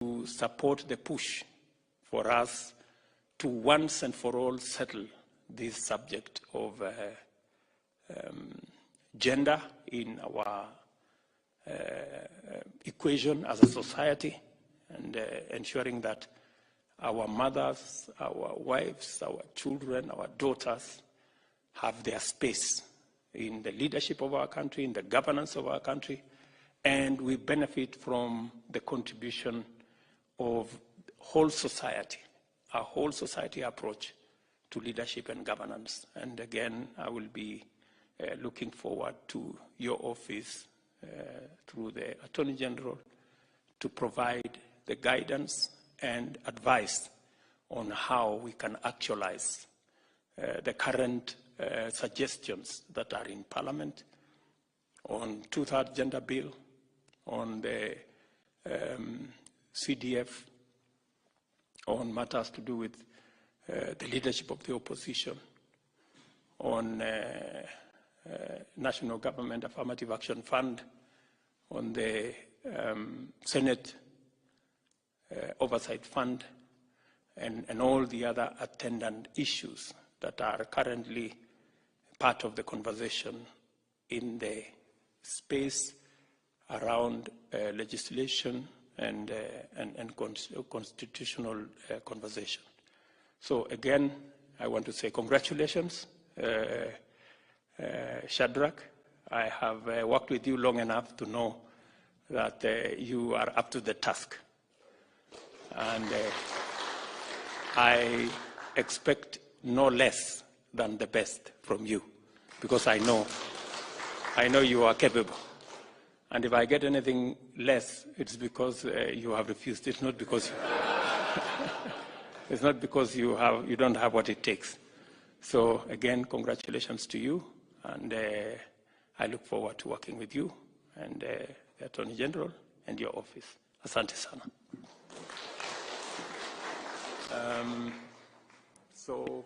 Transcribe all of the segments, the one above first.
to support the push for us to once and for all settle this subject of gender in our equation as a society, and ensuring that our mothers, our wives, our children, our daughters have their space in the leadership of our country, in the governance of our country, and we benefit from the contribution of whole society, a whole society approach to leadership and governance. And again, I will be looking forward to your office through the Attorney General to provide the guidance and advice on how we can actualize the current suggestions that are in Parliament on two-thirds gender bill, on the CDF, on matters to do with the leadership of the opposition, on National Government Affirmative Action Fund, on the Senate Oversight Fund, and all the other attendant issues that are currently part of the conversation in the space around legislation and constitutional conversation. So again, I want to say congratulations, Shadrach. I have worked with you long enough to know that you are up to the task. And I expect no less than the best from you, because I know you are capable. And if I get anything less, it's because you have refused. It's not because it's not because you don't have what it takes. So again, congratulations to you, and I look forward to working with you and the Attorney General and your office. Asante sana. So.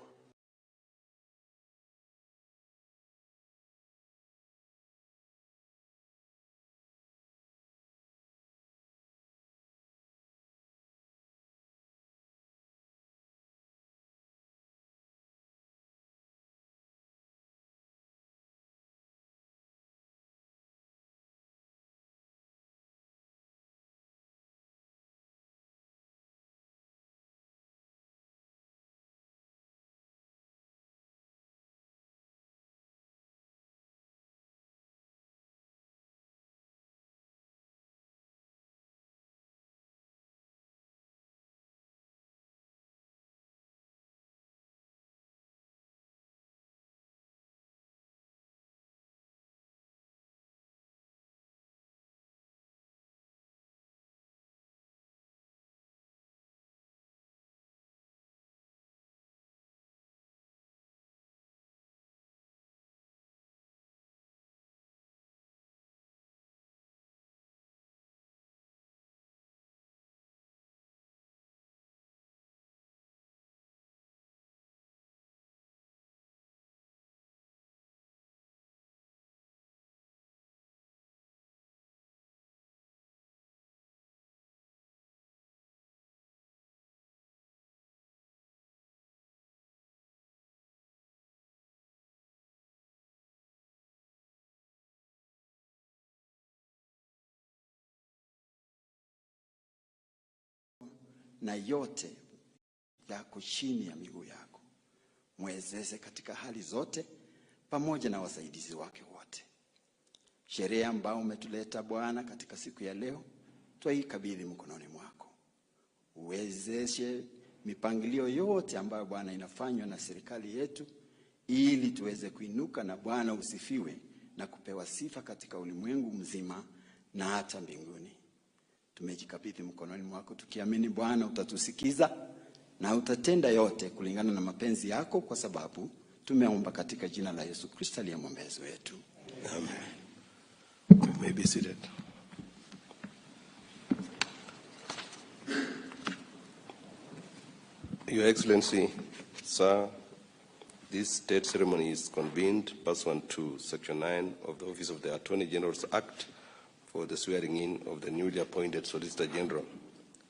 Na yote yako chini ya miguu yako. Mwezeshe katika hali zote pamoja na wasaidizi wake wote. Sherehe ambayo umetuleta Bwana katika siku ya leo, twaikabidhi mkononi mwako. Uwezeshe mipangilio yote ambayo Bwana inafanywa na serikali yetu, ili tuweze kuinuka na Bwana usifiwe na kupewa sifa katika ulimwengu mzima na hata mbinguni. Tumejikabidhi mkononi mwako tukiamini Bwana utatusikiza na utatenda yote kulingana na mapenzi yako, kwa sababu tumeomba katika jina la Yesu Kristo aliye mwombezi wetu. Amen. You may be seated. Your Excellency, Sir, this state ceremony is convened pursuant to Section 9 of the Office of the Attorney General's Act for the swearing in of the newly appointed Solicitor General.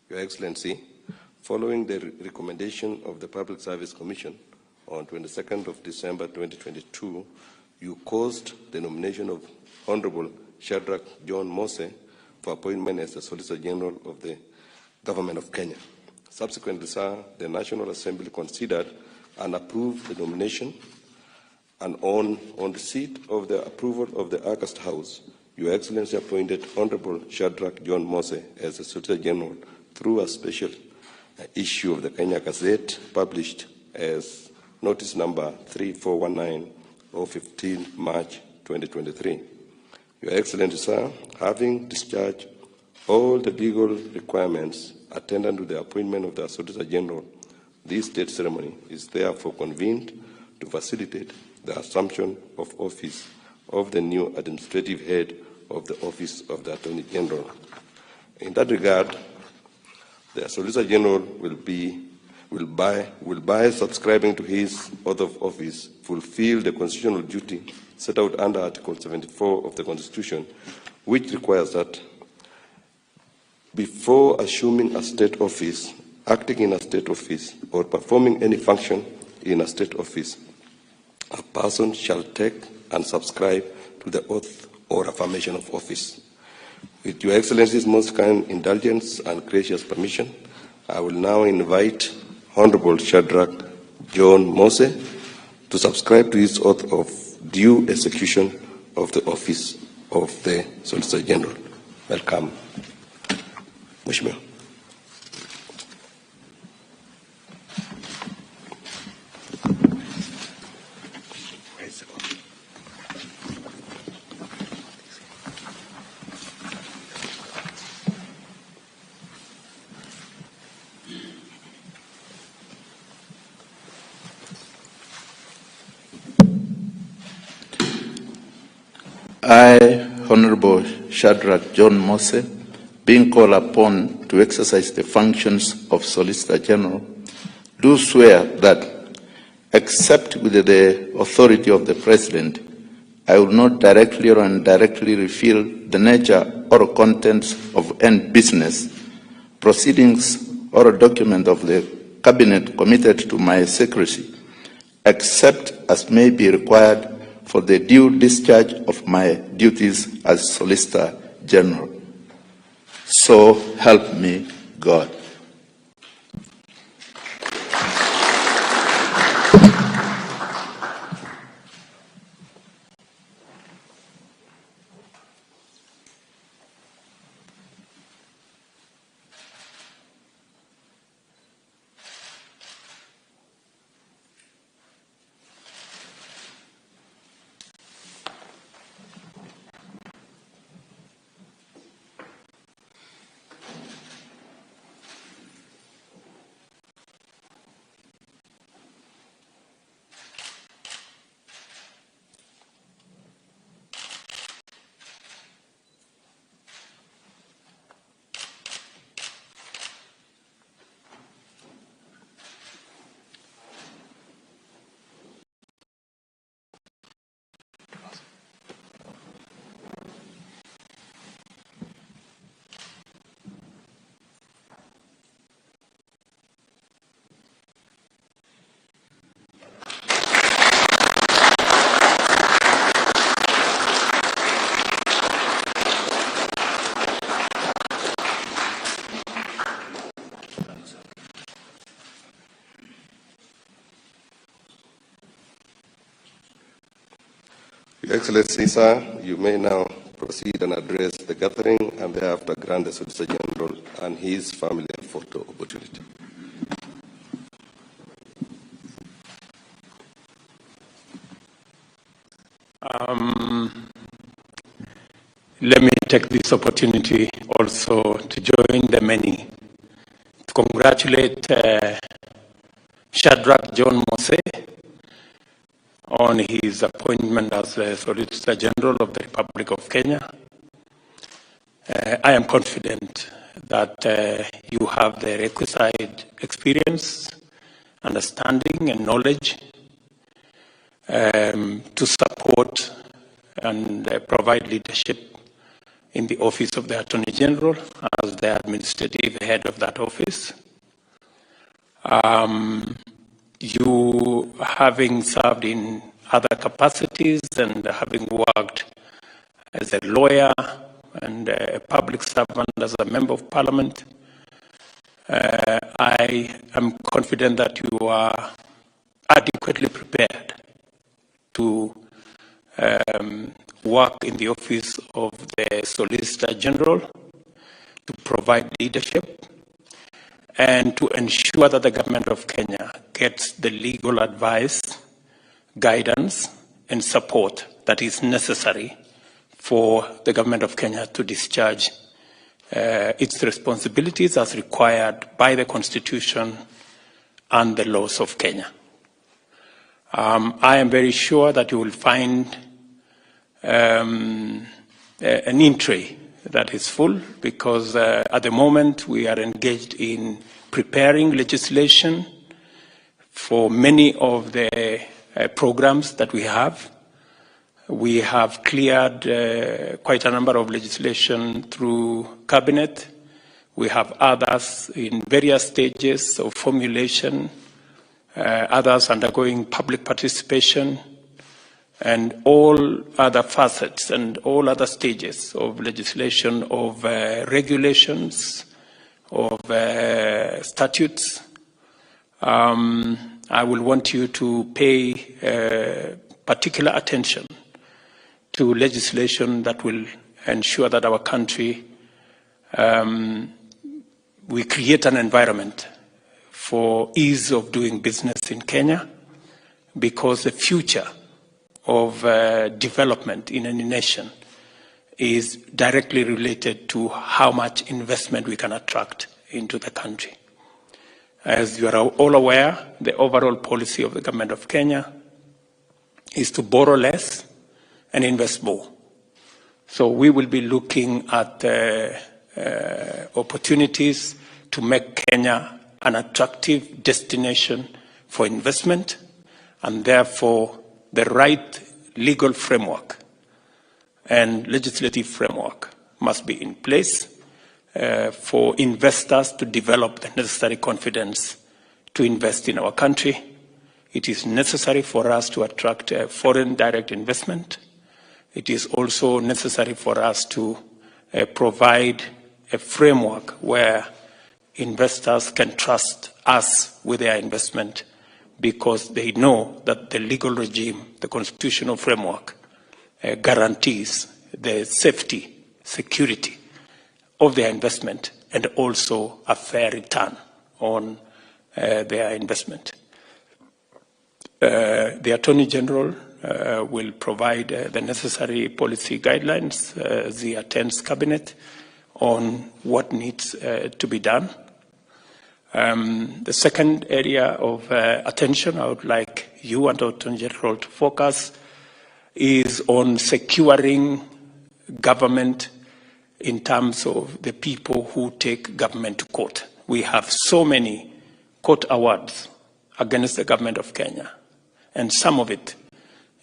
Your Excellency, following the recommendation of the Public Service Commission on 22nd of December 2022, you caused the nomination of Honorable Shadrach John Mose for appointment as the Solicitor General of the Government of Kenya. Subsequently, sir, the National Assembly considered and approved the nomination, and on receipt of the approval of the August House, Your Excellency appointed Honorable Shadrach John Mose as the Solicitor General through a special issue of the Kenya Gazette, published as notice number 3419 of 15 March 2023. Your Excellency, sir, having discharged all the legal requirements attendant to the appointment of the Solicitor General, this state ceremony is therefore convened to facilitate the assumption of office of the new administrative head of the Office of the Attorney General. In that regard, the Solicitor General will by subscribing to his oath of office, fulfill the constitutional duty set out under Article 74 of the Constitution, which requires that before assuming a state office, acting in a state office, or performing any function in a state office, a person shall take and subscribe to the oath or affirmation of office. With Your Excellency's most kind indulgence and gracious permission, I will now invite Honorable Shadrach John Mose to subscribe to his oath of due execution of the office of the Solicitor General. Welcome, Mheshimiwa. I, Honorable Shadrach John Mose, being called upon to exercise the functions of Solicitor General, do swear that, except with the authority of the President, I will not directly or indirectly reveal the nature or contents of any business, proceedings, or a document of the Cabinet committed to my secrecy, except as may be required for the due discharge of my duties as Solicitor General. So help me God. Your Excellency, sir, you may now proceed and address the gathering and thereafter grant the Solicitor General and his family a photo opportunity. Let me take this opportunity also to join the many to congratulate Shadrach John Mose on his appointment as the Solicitor General of the Republic of Kenya. I am confident that you have the requisite experience, understanding, and knowledge to support and provide leadership in the office of the Attorney General as the administrative head of that office. You, having served in other capacities and having worked as a lawyer and a public servant as a member of parliament, I am confident that you are adequately prepared to work in the office of the Solicitor General, to provide leadership, and to ensure that the government of Kenya gets the legal advice, guidance, and support that is necessary for the government of Kenya to discharge its responsibilities as required by the Constitution and the laws of Kenya. I am very sure that you will find an in-tray that is full, because at the moment we are engaged in preparing legislation for many of the programs that we have. We have cleared quite a number of legislation through Cabinet. We have others in various stages of formulation, others undergoing public participation, and all other facets and all other stages of legislation, of regulations, of statutes. I will want you to pay particular attention to legislation that will ensure that our country, we create an environment for ease of doing business in Kenya, because the future of development in any nation is directly related to how much investment we can attract into the country. As you are all aware, the overall policy of the government of Kenya is to borrow less and invest more. So we will be looking at opportunities to make Kenya an attractive destination for investment, and therefore the right legal framework and legislative framework must be in place for investors to develop the necessary confidence to invest in our country. It is necessary for us to attract foreign direct investment. It is also necessary for us to provide a framework where investors can trust us with their investment, because they know that the legal regime, the constitutional framework, guarantees the safety, security of their investment, and also a fair return on their investment. The Attorney General will provide the necessary policy guidelines as he attends Cabinet on what needs to be done. The second area of attention I would like you and the Attorney General to focus is on securing government in terms of the people who take government to court. We have so many court awards against the government of Kenya, and some of it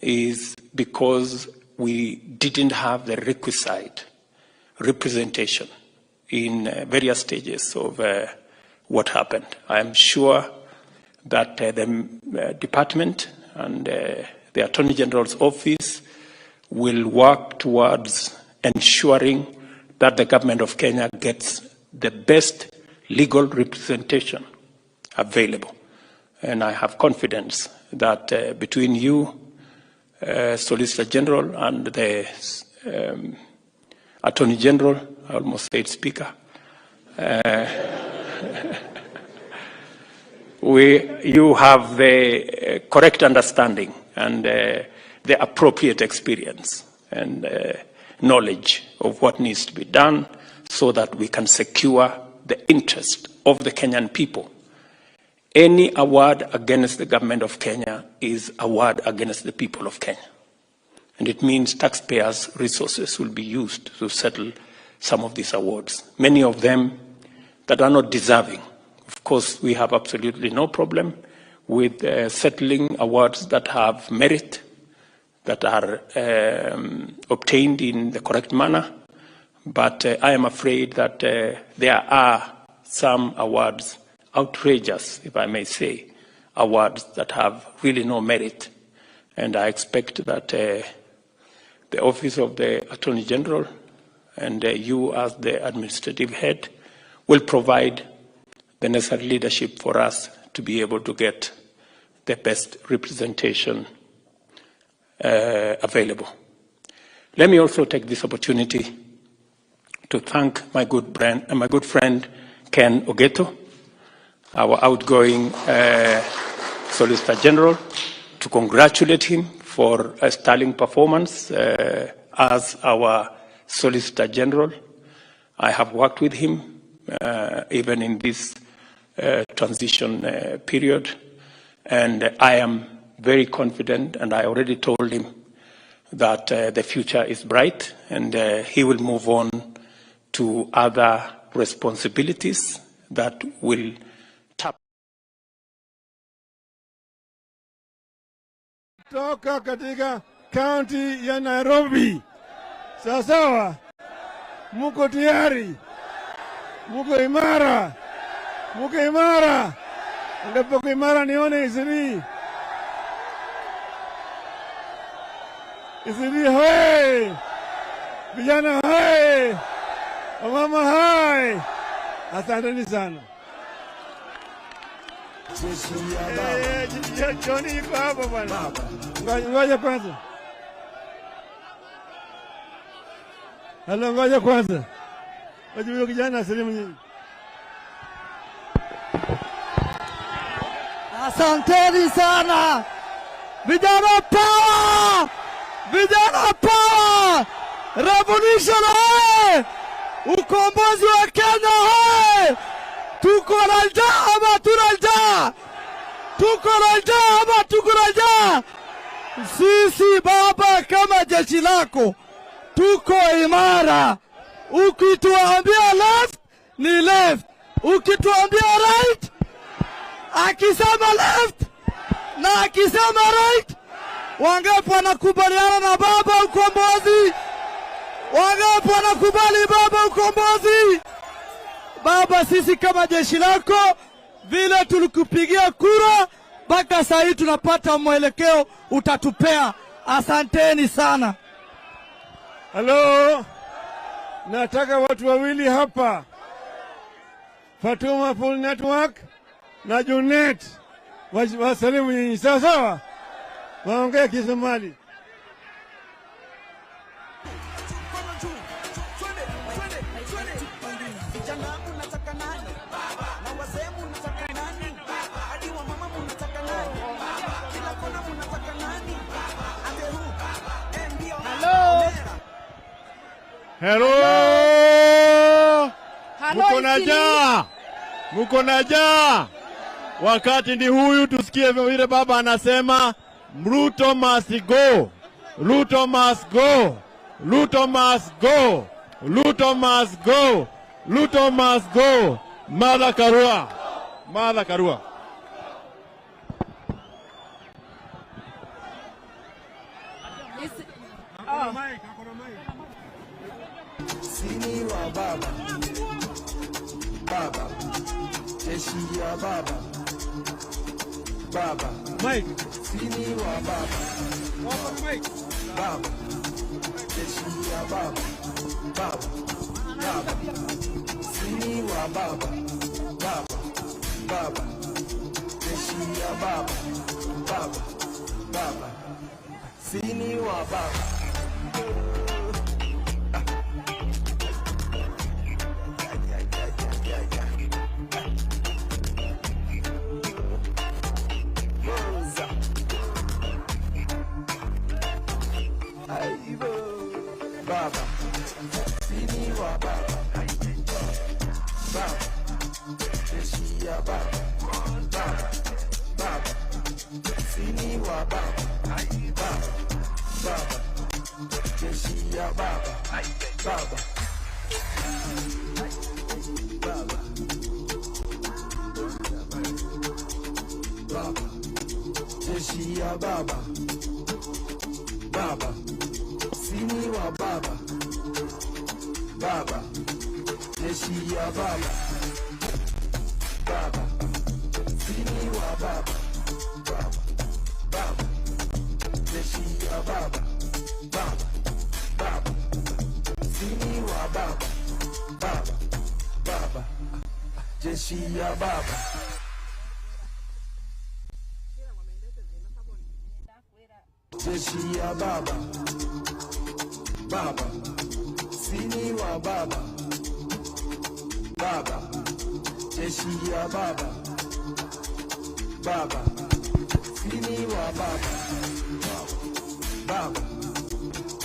is because we didn't have the requisite representation in various stages of what happened. I am sure that the department and the Attorney General's office will work towards ensuring that the government of Kenya gets the best legal representation available. And I have confidence that between you, Solicitor General, and the Attorney General, I almost said Speaker, you have the correct understanding and the appropriate experience and knowledge of what needs to be done so that we can secure the interest of the Kenyan people. Any award against the government of Kenya is award against the people of Kenya. And it means taxpayers' resources will be used to settle some of these awards, many of them that are not deserving. Of course, we have absolutely no problem with settling awards that have merit, that are obtained in the correct manner. But I am afraid that there are some awards, outrageous, if I may say, awards that have really no merit. And I expect that the Office of the Attorney General and you as the administrative head will provide the necessary leadership for us to be able to get the best representation available. Let me also take this opportunity to thank my good friend Ken Ogeto, our outgoing Solicitor General, to congratulate him for a sterling performance as our Solicitor General. I have worked with him even in this transition period, and I am very confident, and I already told him that the future is bright, and he will move on to other responsibilities that will tap. Toka katika county ya Nairobi. Sawa, muko tayari? Muko imara? Muko imara? Ndipo imara nione isiri. Isiri hai. Vijana hai. Mama hai. Asanteni sana. Johnny yuko hapa bwana. Ngoja kwanza. Halo, ngoja kwanza. Wajibu kijana asalimu nyinyi. Asanteni sana. Vijana power! Vijana power! Revolution hai! Ukombozi wa Kenya hai! Tuko na njaa ama tuna njaa? Tuko na njaa ama tuko na njaa? Sisi baba kama jeshi lako tuko imara. Ukituambia left ni left, ukituambia right, akisema left na akisema right, wangapi wanakubaliana na baba ukombozi? Wangapi wanakubali baba ukombozi? Baba, sisi kama jeshi lako vile tulikupigia kura mpaka saa hii tunapata mwelekeo utatupea. Asanteni sana. Halo, nataka watu wawili hapa, Fatuma Full Network na Junet, wasalimu nyinyi. Sawa, waongea Kisomali. Hello. Muko na njaa. Wakati ndi huyu, tusikie vile baba anasema, Ruto must go. Ruto must go. Ruto must go. Ruto must go. Ruto must go. Martha Karua. Martha Karua. Sini wa baba, baba, jeshi ya baba, baba, Mike. Sini wa baba, baba, jeshi ya baba, baba, baba, sini wa baba, baba, baba, jeshi ya baba, baba, baba, sini wa baba. Baba, sini wa baba, baba, jeshi ya baba, baba, baba, sini wa baba, baba, baba, jeshi ya baba, baba, baba, baba, jeshi ya baba, baba, sini wa baba, baba, jeshi ya baba, baba, sini wa baba, baba, baba, jeshi ya baba, baba, baba, sini wa baba, baba, baba, jeshi ya baba. Jeshi ya baba, baba, sini wa baba, baba, jeshi ya baba, baba, sini wa baba, baba,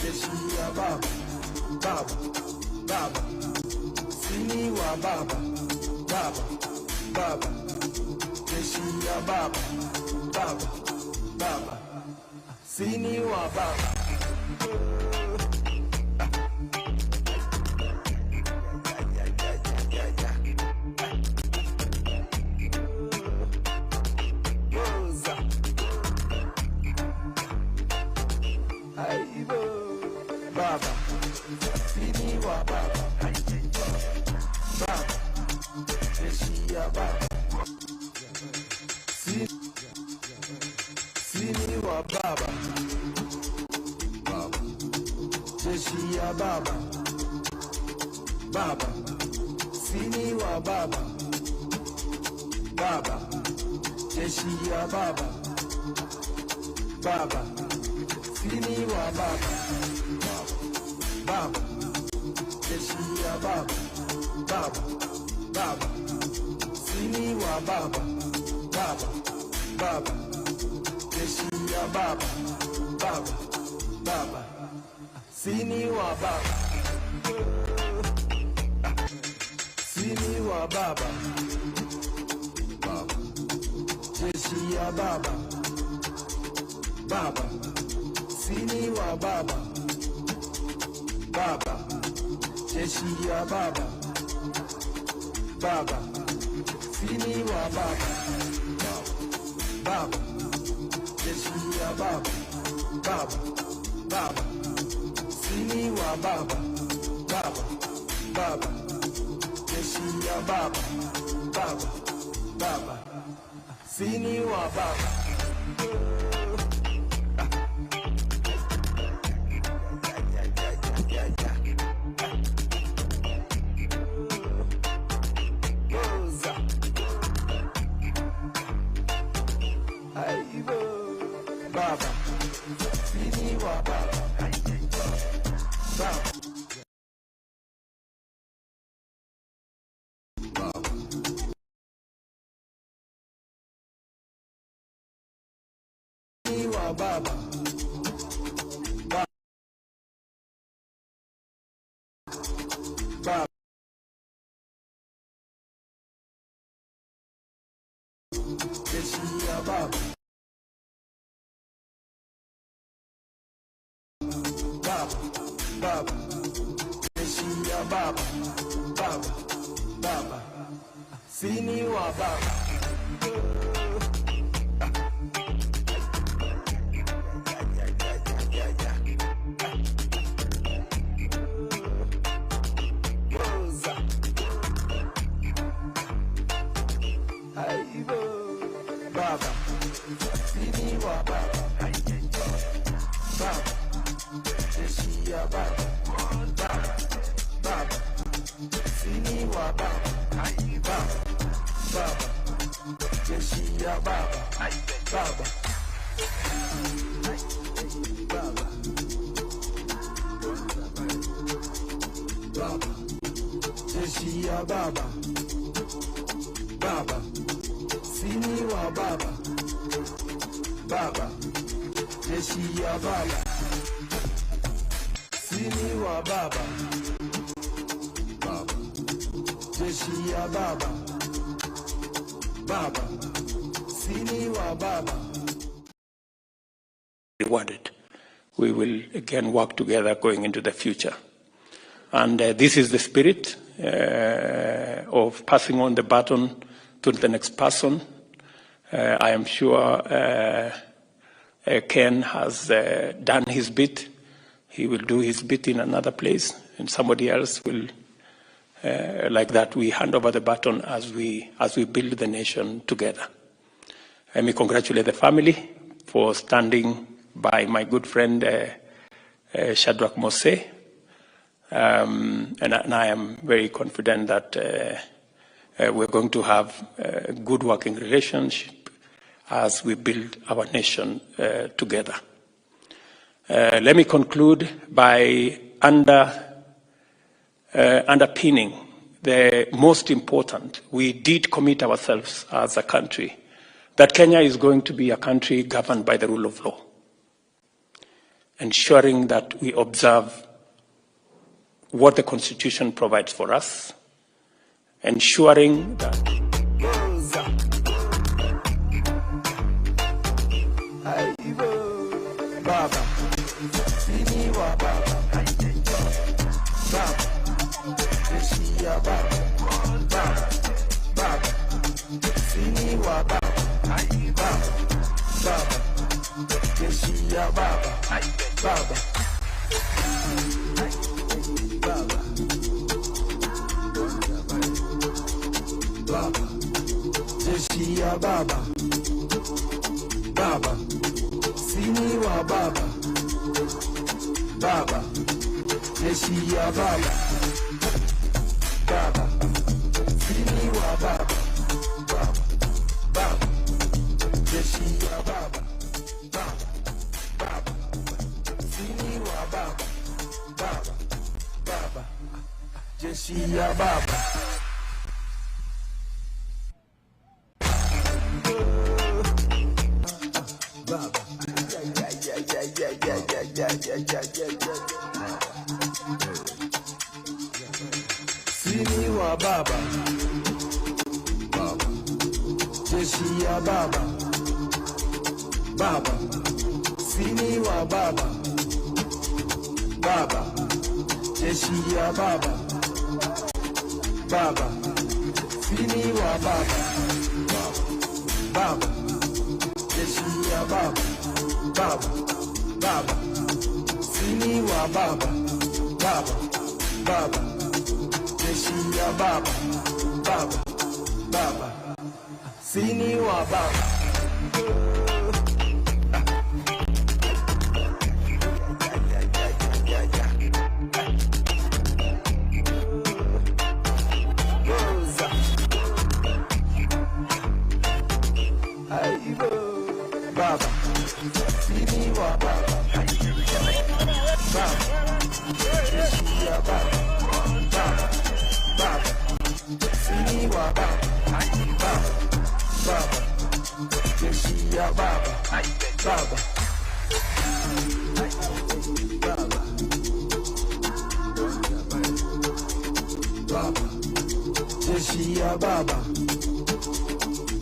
jeshi ya baba, baba, baba, sini wa baba, baba, baba, jeshi ya baba, baba, baba, sini wa baba. Baba, sini wa baba, baba, jeshi ya baba, sini wa baba, baba, jeshi ya baba, baba, sini wa baba, baba, jeshi ya baba, baba, sini wa baba, baba, jeshi ya baba, baba, baba, sini wa baba, baba, baba, jeshi ya baba, baba, baba, sini wa baba, sini wa baba, baba, jeshi ya baba, baba, sini wa baba, baba, jeshi ya baba, baba, sini wa baba, baba, jeshi ya baba, baba, baba, sini wa baba, baba, baba, jeshi ya baba, baba, baba, sini wa baba. Baba, sini wa baba, baba, baba, sini wa baba, baba, jeshi ya baba, baba, baba, jeshi ya baba, baba, baba, sini wa baba. Baba, sini wa baba, baba, jeshi ya baba, baba, baba, sini wa baba, baba, baba, jeshi ya baba, baba, baba, baba, jeshi ya baba, baba, sini wa baba, baba, jeshi ya baba, sini wa baba, baba, jeshi ya baba, baba, sini wa baba. Rewarded. We will again work together going into the future. And this is the spirit of passing on the baton to the next person. I am sure Ken has done his bit. He will do his bit in another place. and somebody else will, like that, we hand over the baton as we build the nation together. Let me congratulate the family for standing by my good friend Shadrach Mose, and I am very confident that we're going to have a good working relationship as we build our nation together. Let me conclude by underpinning the most important. We did commit ourselves as a country that Kenya is going to be a country governed by the rule of law, ensuring that we observe what the Constitution provides for us, ensuring that Baba, sini wa baba, baba, jeshi ya baba, baba, sini wa baba, baba, jeshi ya baba, baba, baba, jeshi ya baba, baba. Sini wa baba, baba, jeshi ya baba, baba, sini wa baba, baba, jeshi ya baba, baba, sini wa baba, baba, jeshi ya baba. Sini wa baba, baba, jeshi ya baba, baba, sini wa baba, baba, jeshi ya baba, baba, sini wa baba, baba, jeshi ya baba, baba, sini wa baba, baba, jeshi ya baba, baba, sini wa baba. Baba, sini wa baba, baba, jeshi ya baba, baba, sini wa baba, baba, jeshi ya baba, baba, baba, jeshi ya baba,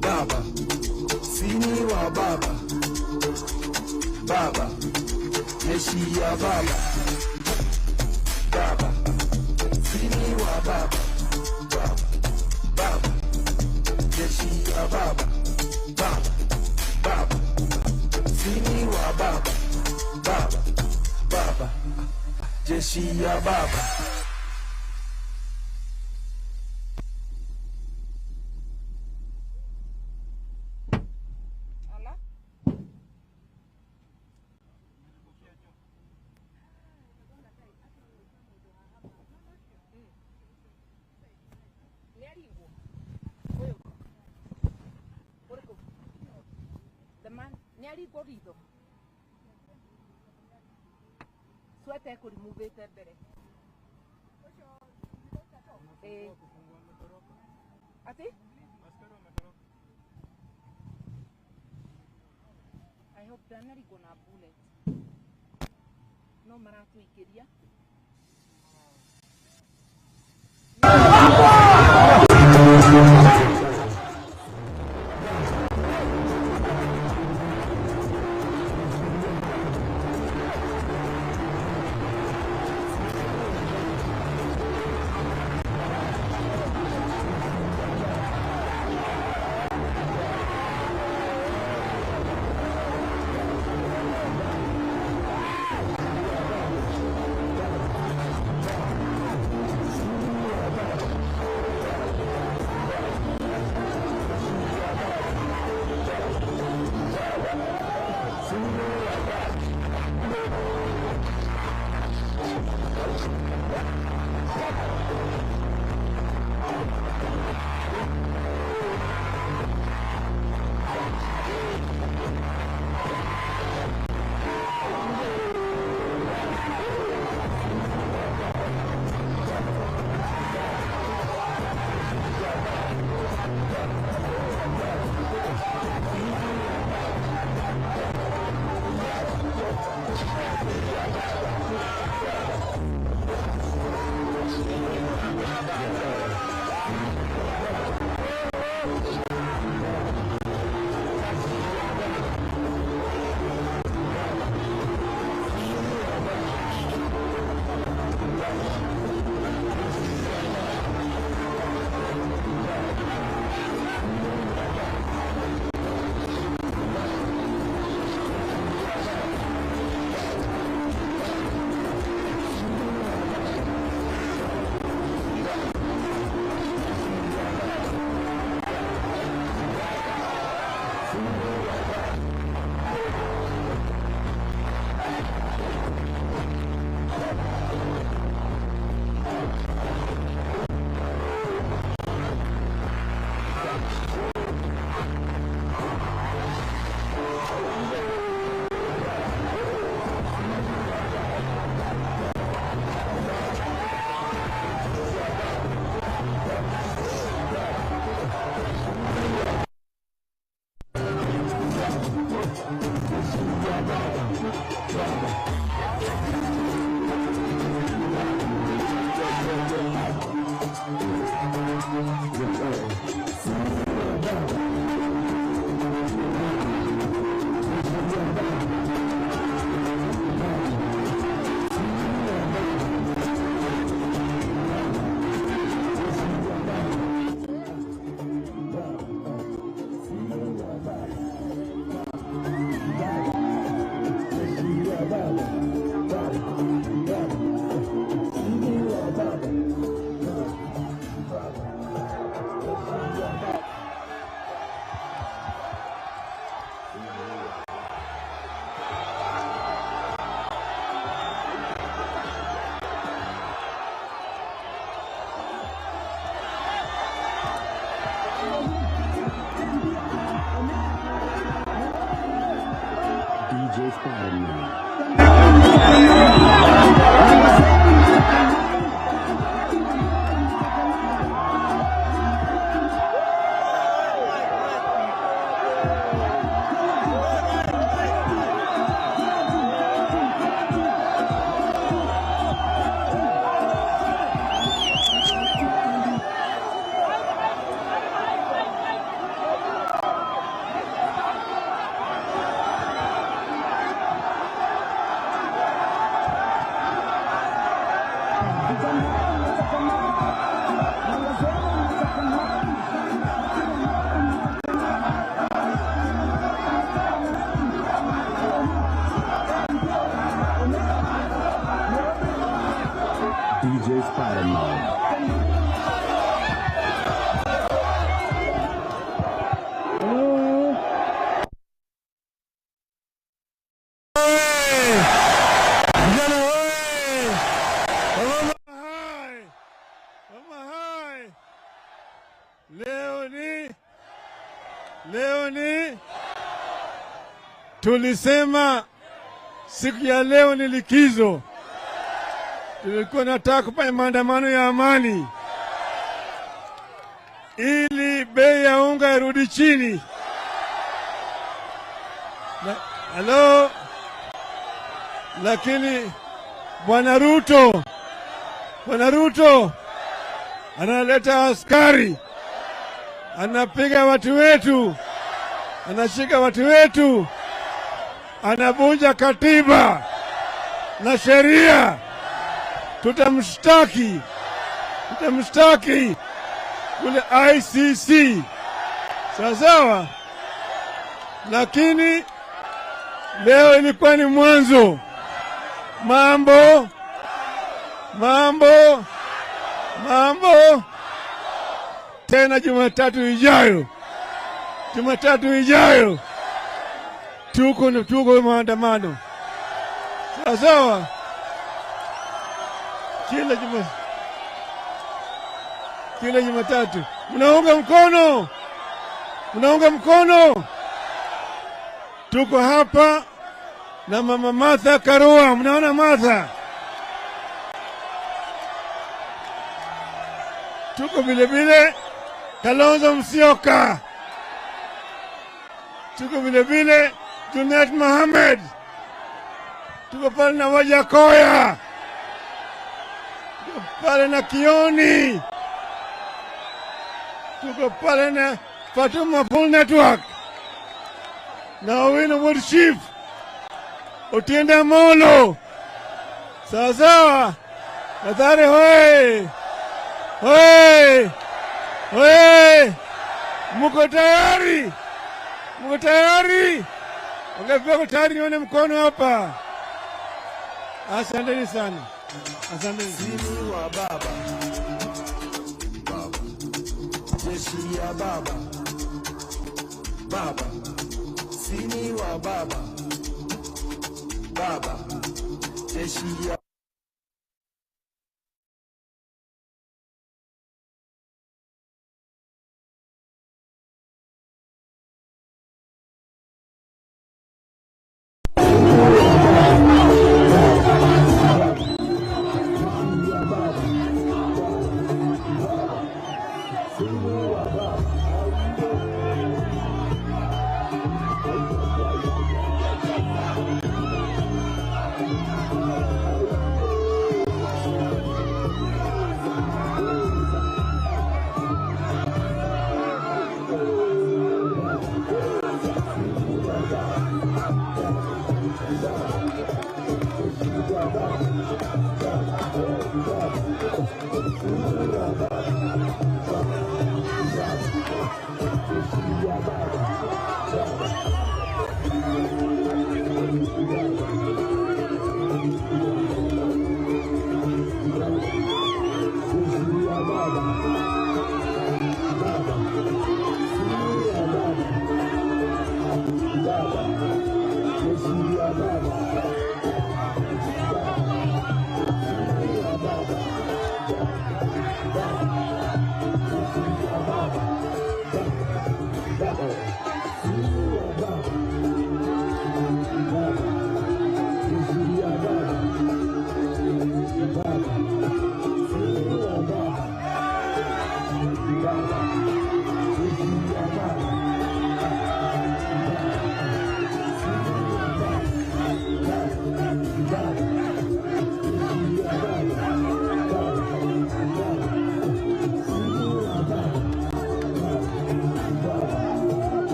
baba, sini wa baba, baba, jeshi ya baba, baba, sini wa baba, baba, jeshi ya baba, baba, sini wa baba, baba, jeshi ya baba. Corrido. Suete con movete bere. ¿A ti? I hope they're not gonna bullet. No matter what you quería. Leo ni tulisema siku ya leo ni likizo. Tulikuwa nataka kufanya maandamano ya amani ili bei ya unga irudi chini. Halo, lakini Bwana Ruto analeta askari, anapiga watu wetu, anashika watu wetu, anavunja katiba na sheria. Tutamshtaki kule ICC, sawa. Lakini leo ilikuwa ni mwanzo. Mambo tena Jumatatu ijayo tuko maandamano, sawa. Kila Jumatatu mnaunga mkono. Tuko hapa na Mama Martha Karua, mnaona Martha. Tuko vile Kalonzo Musyoka, tuko vile Junet Mohamed, tuko pale na Wajakoya, tuko pale na Kioni, tuko pale na Fatuma Full Network na Owino Woodchief, Otiende Amolo, sawa. Mathare hoye! Muko tayari? Ongea tayari, nione mkono hapa. Asanteni sana. Asanteni. Sini wa baba. Jeshi ya baba. Sini wa baba. Jeshi ya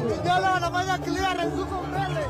Vijana wanafanya clearance huko mbele.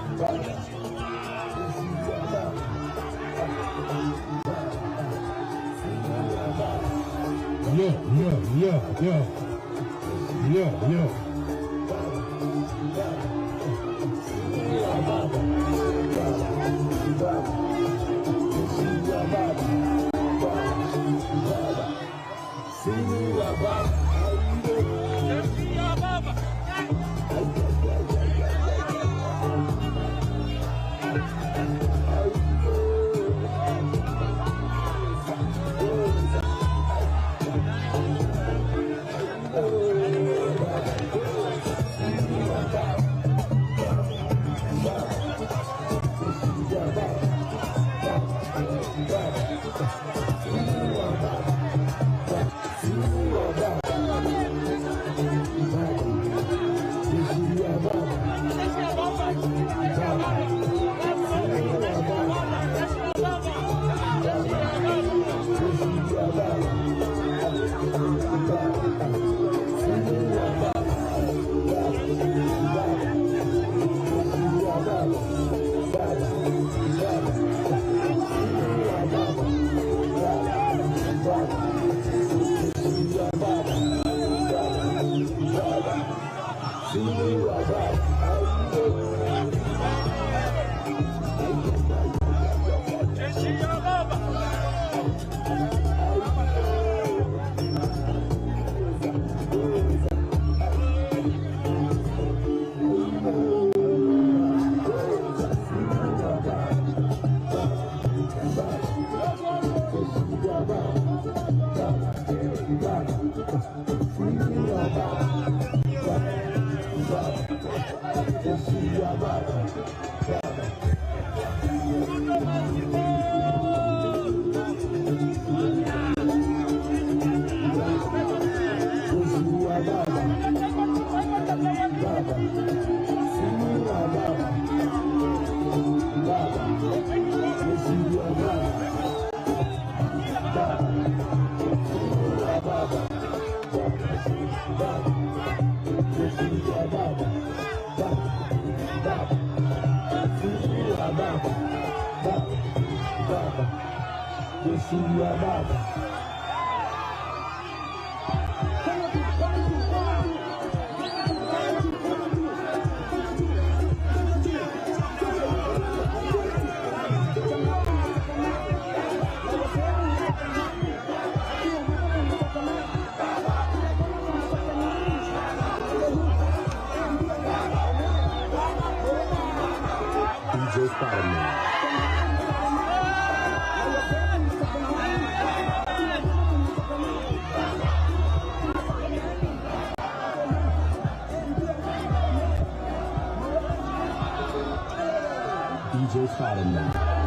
DJ Spider-Man.